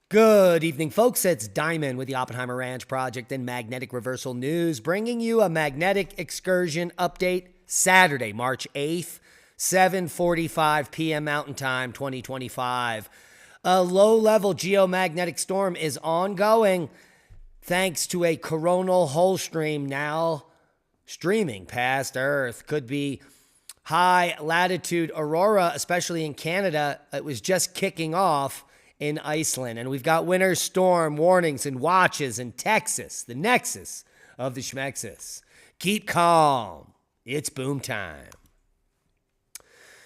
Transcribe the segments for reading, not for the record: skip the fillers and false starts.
Good evening, folks. It's Diamond with the Oppenheimer Ranch Project and Magnetic Reversal News, bringing you a magnetic excursion update Saturday, March 8th, 7:45 p.m. Mountain Time, 2025. A low-level geomagnetic storm is ongoing thanks to a coronal hole stream now streaming past Earth. Could be high-latitude aurora, especially in Canada. It was just kicking off in Iceland. And we've got winter storm warnings and watches in Texas, the nexus of the Schmexis. Keep calm. It's boom time.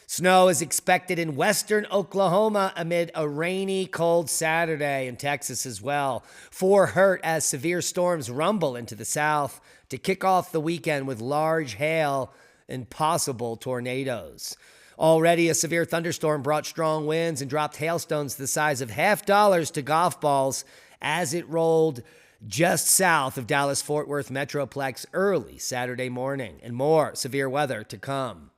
Snow is expected in western Oklahoma amid a rainy, cold Saturday, in Texas as well. 4 hurt as severe storms rumble into the south to kick off the weekend with large hail and possible tornadoes. Already, a severe thunderstorm brought strong winds and dropped hailstones the size of $half to golf balls as it rolled just south of Dallas-Fort Worth Metroplex early Saturday morning, and more severe weather to come,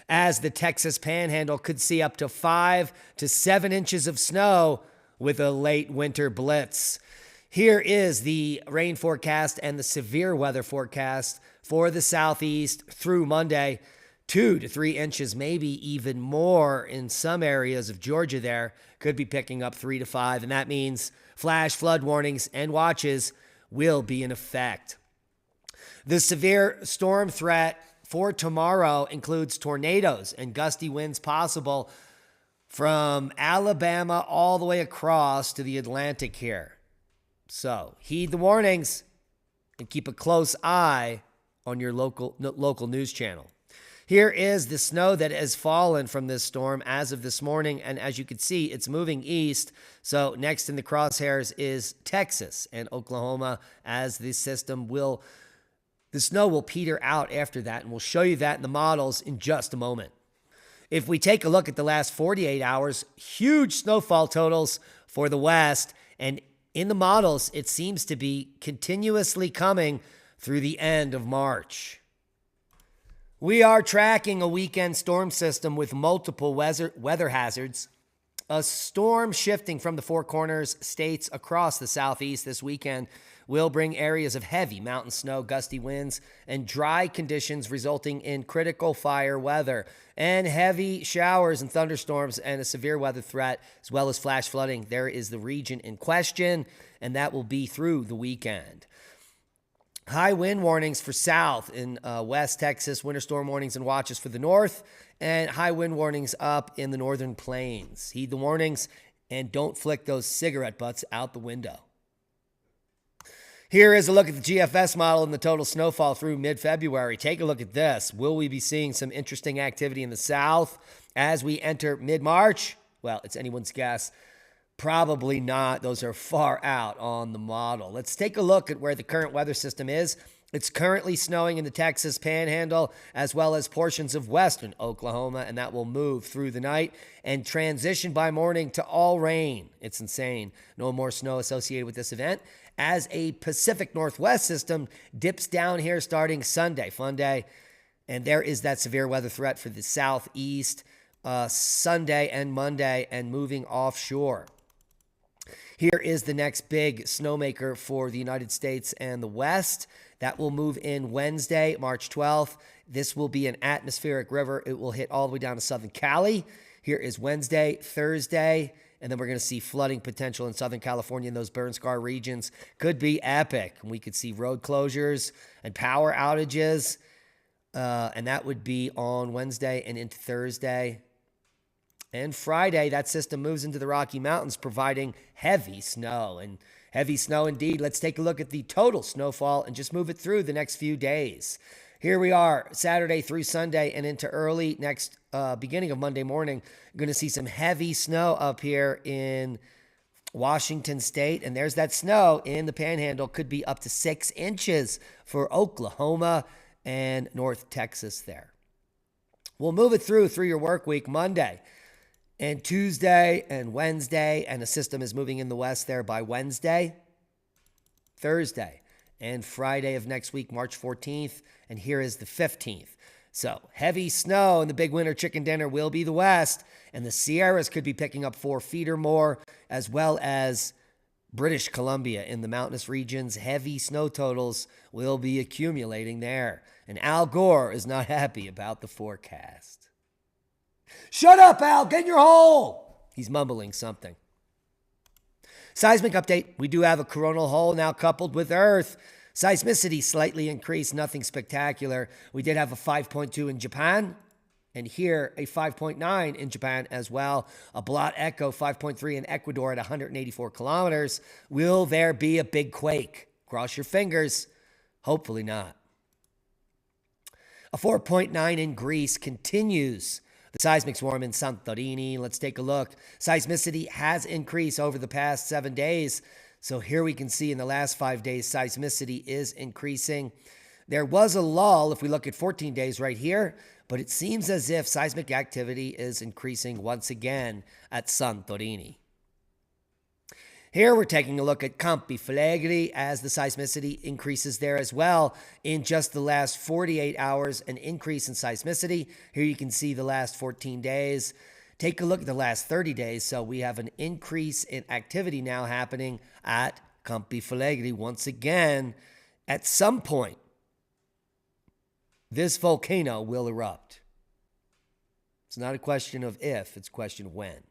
as the Texas Panhandle could see up to 5 to 7 inches of snow with a late winter blitz. Here is the rain forecast and the severe weather forecast for the southeast through Monday. 2 to 3 inches, maybe even more in some areas of Georgia there. Could be picking up 3 to 5, and that means flash flood warnings and watches will be in effect. The severe storm threat for tomorrow includes tornadoes and gusty winds possible from Alabama all the way across to the Atlantic here. So heed the warnings and keep a close eye on your local news channel. Here is the snow that has fallen from this storm as of this morning, and as you can see, it's moving east. So next in the crosshairs is Texas and Oklahoma, as the snow will peter out after that, and we'll show you that in the models in just a moment. If we take a look at the last 48 hours, huge snowfall totals for the west, and in the models, it seems to be continuously coming through the end of March. We are tracking a weekend storm system with multiple weather hazards. A storm shifting from the Four Corners states across the southeast this weekend will bring areas of heavy mountain snow, gusty winds, and dry conditions resulting in critical fire weather and heavy showers and thunderstorms and a severe weather threat, as well as flash flooding. There is the region in question, and that will be through the weekend. High wind warnings for south in West Texas, winter storm warnings and watches for the north, and high wind warnings up in the northern plains. Heed the warnings and don't flick those cigarette butts out the window. Here is a look at the GFS model and the total snowfall through mid-February. Take a look at this. Will we be seeing some interesting activity in the south as we enter mid-March? Well, it's anyone's guess. Probably not. Those are far out on the model. Let's take a look at where the current weather system is. It's currently snowing in the Texas Panhandle as well as portions of western Oklahoma, and that will move through the night and transition by morning to all rain. It's insane. No more snow associated with this event as a Pacific Northwest system dips down here starting Sunday. Fun day. And there is that severe weather threat for the southeast Sunday and Monday and moving offshore. Here is the next big snowmaker for the United States and the West. That will move in Wednesday, March 12th. This will be an atmospheric river. It will hit all the way down to Southern Cali. Here is Wednesday, Thursday, and then we're going to see flooding potential in Southern California in those burn scar regions. Could be epic. We could see road closures and power outages, and that would be on Wednesday and into Thursday. And Friday, that system moves into the Rocky Mountains, providing heavy snow. And heavy snow indeed. Let's take a look at the total snowfall and just move it through the next few days. Here we are, Saturday through Sunday and into early next beginning of Monday morning. Going to see some heavy snow up here in Washington State. And there's that snow in the Panhandle. Could be up to 6 inches for Oklahoma and North Texas there. We'll move it through your work week Monday and Tuesday and Wednesday, and the system is moving in the west there by Wednesday, Thursday, and Friday of next week, March 14th, and here is the 15th. So heavy snow and the big winter chicken dinner will be the west, and the Sierras could be picking up 4 feet or more, as well as British Columbia in the mountainous regions, heavy snow totals will be accumulating there. And Al Gore is not happy about the forecast. Shut up, Al! Get in your hole! He's mumbling something. Seismic update. We do have a coronal hole now coupled with Earth. Seismicity slightly increased, nothing spectacular. We did have a 5.2 in Japan, and here a 5.9 in Japan as well. A blot echo 5.3 in Ecuador at 184 kilometers. Will there be a big quake? Cross your fingers. Hopefully not. A 4.9 in Greece continues the seismic swarm in Santorini. Let's take a look. Seismicity has increased over the past 7 days. So here we can see in the last 5 days, seismicity is increasing. There was a lull if we look at 14 days right here, but it seems as if seismic activity is increasing once again at Santorini. Here we're taking a look at Campi Flegrei as the seismicity increases there as well. In just the last 48 hours, an increase in seismicity. Here you can see the last 14 days. Take a look at the last 30 days. So we have an increase in activity now happening at Campi Flegrei once again. At some point, this volcano will erupt. It's not a question of if, it's a question of when.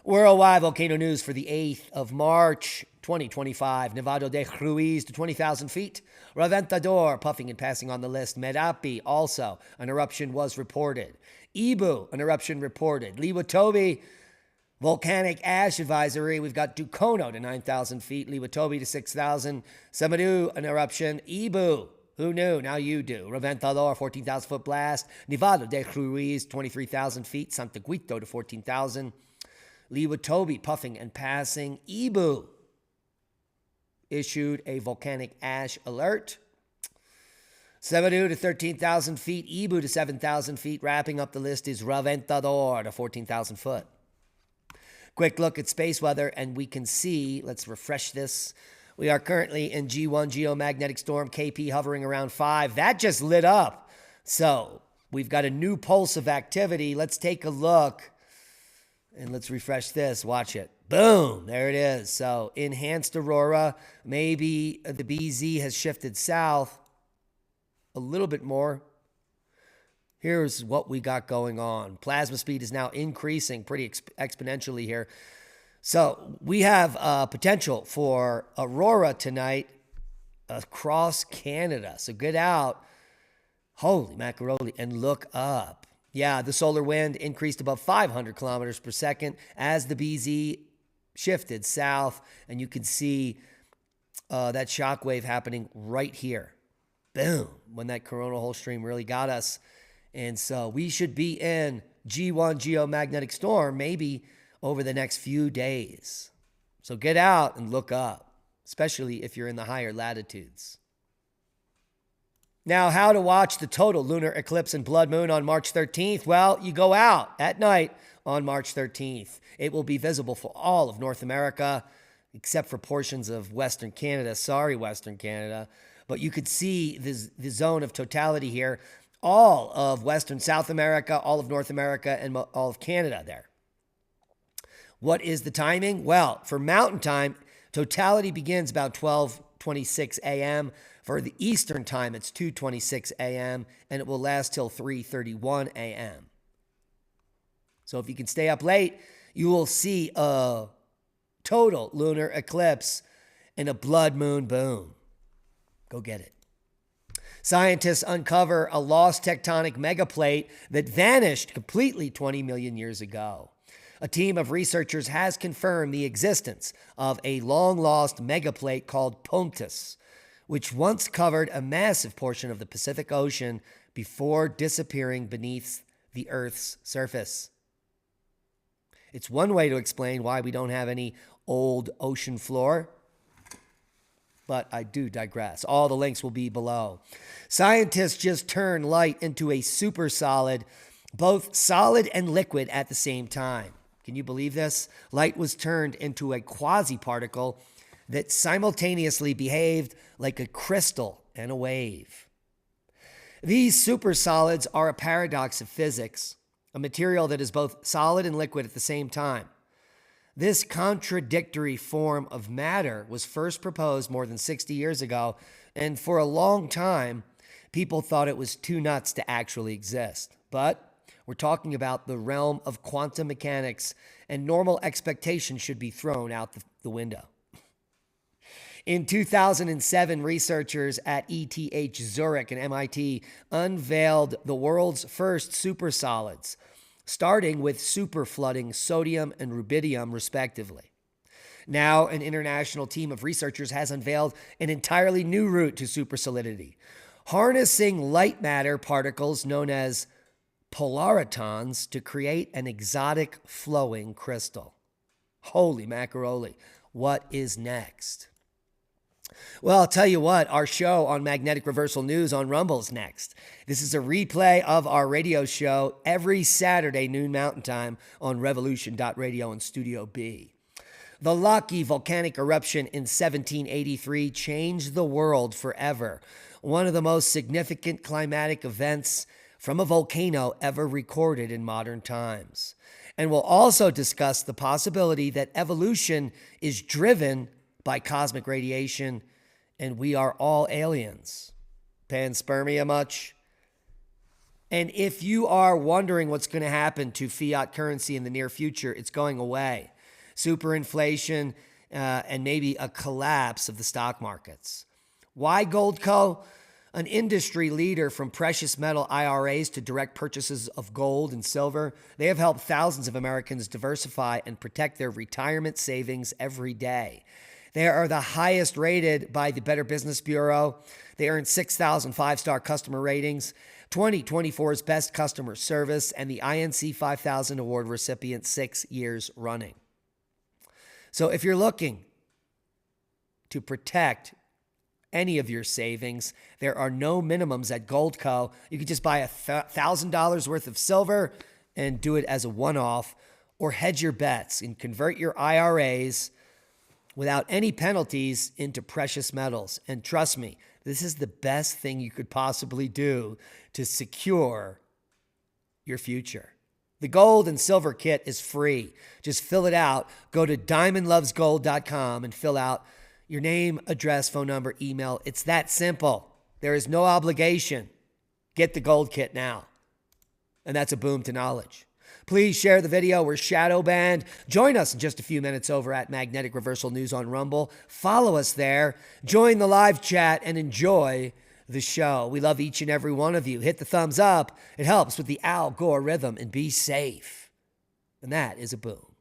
Worldwide volcano news for the 8th of March, 2025. Nevado de Ruiz to 20,000 feet. Reventador puffing and passing on the list. Merapi also, an eruption was reported. Ibu, an eruption reported. Liwatobi, volcanic ash advisory. We've got Dukono to 9,000 feet. Liwatobi to 6,000. Samadu, an eruption. Ibu, who knew? Now you do. Reventador, 14,000 foot blast. Nevado de Ruiz, 23,000 feet. Santa Guito to 14,000. Liwatobi puffing and passing. Ibu issued a volcanic ash alert. Samadu to 13,000 feet. Ibu to 7,000 feet. Wrapping up the list is Reventador to 14,000 foot. Quick look at space weather, and we can see, let's refresh this. We are currently in G1 geomagnetic storm, KP hovering around 5. That just lit up. So we've got a new pulse of activity. Let's take a look. And let's refresh this. Watch it. Boom. There it is. So enhanced aurora. Maybe the BZ has shifted south a little bit more. Here's what we got going on. Plasma speed is now increasing pretty exponentially here. So we have potential for aurora tonight across Canada. So get out. Holy macaroni. And look up. Yeah, the solar wind increased above 500 kilometers per second as the BZ shifted south. And you can see that shock wave happening right here. Boom, when that coronal hole stream really got us. And so we should be in G1 geomagnetic storm maybe over the next few days. So get out and look up, especially if you're in the higher latitudes. Now, how to watch the total lunar eclipse and blood moon on March 13th? Well, you go out at night on March 13th. It will be visible for all of North America, except for portions of Western Canada. Sorry, Western Canada. But you could see the zone of totality here. All of Western South America, all of North America, and all of Canada there. What is the timing? Well, for mountain time, totality begins about 12:26 a.m., For the Eastern time, it's 2:26 a.m., and it will last till 3:31 a.m. So if you can stay up late, you will see a total lunar eclipse and a blood moon. Boom. Go get it. Scientists uncover a lost tectonic megaplate that vanished completely 20 million years ago. A team of researchers has confirmed the existence of a long-lost megaplate called Pontus, which once covered a massive portion of the Pacific Ocean before disappearing beneath the Earth's surface. It's one way to explain why we don't have any old ocean floor, but I do digress. All the links will be below. Scientists just turned light into a super solid, both solid and liquid at the same time. Can you believe this? Light was turned into a quasi-particle that simultaneously behaved like a crystal and a wave. These supersolids are a paradox of physics, a material that is both solid and liquid at the same time. This contradictory form of matter was first proposed more than 60 years ago, and for a long time, people thought it was too nuts to actually exist. But we're talking about the realm of quantum mechanics, and normal expectations should be thrown out the window. In 2007, researchers at ETH Zurich and MIT unveiled the world's first supersolids, starting with superflooding sodium and rubidium, respectively. Now, an international team of researchers has unveiled an entirely new route to supersolidity, harnessing light matter particles known as polaritons to create an exotic flowing crystal. Holy macaroni, what is next? Well, I'll tell you what, our show on Magnetic Reversal News on Rumble's next. This is a replay of our radio show every Saturday, noon Mountain Time, on Revolution.radio and Studio B. The Laki volcanic eruption in 1783 changed the world forever. One of the most significant climatic events from a volcano ever recorded in modern times. And we'll also discuss the possibility that evolution is driven by cosmic radiation, and we are all aliens. Panspermia much? And if you are wondering what's going to happen to fiat currency in the near future, it's going away. Superinflation and maybe a collapse of the stock markets. Why Goldco? An industry leader from precious metal IRAs to direct purchases of gold and silver, they have helped thousands of Americans diversify and protect their retirement savings every day. They are the highest rated by the Better Business Bureau. They earned 6,000 five-star customer ratings, 2024's best customer service, and the INC 5000 award recipient 6 years running. So if you're looking to protect any of your savings, there are no minimums at Goldco. You can just buy $1,000 worth of silver and do it as a one-off, or hedge your bets and convert your IRAs without any penalties into precious metals. And trust me, this is the best thing you could possibly do to secure your future. The gold and silver kit is free. Just fill it out. Go to diamondlovesgold.com and fill out your name, address, phone number, email. It's that simple. There is no obligation. Get the gold kit now. And that's a boom to knowledge. Please share the video. We're shadow banned. Join us in just a few minutes over at Magnetic Reversal News on Rumble. Follow us there. Join the live chat and enjoy the show. We love each and every one of you. Hit the thumbs up. It helps with the algorithm, and be safe. And that is a boom.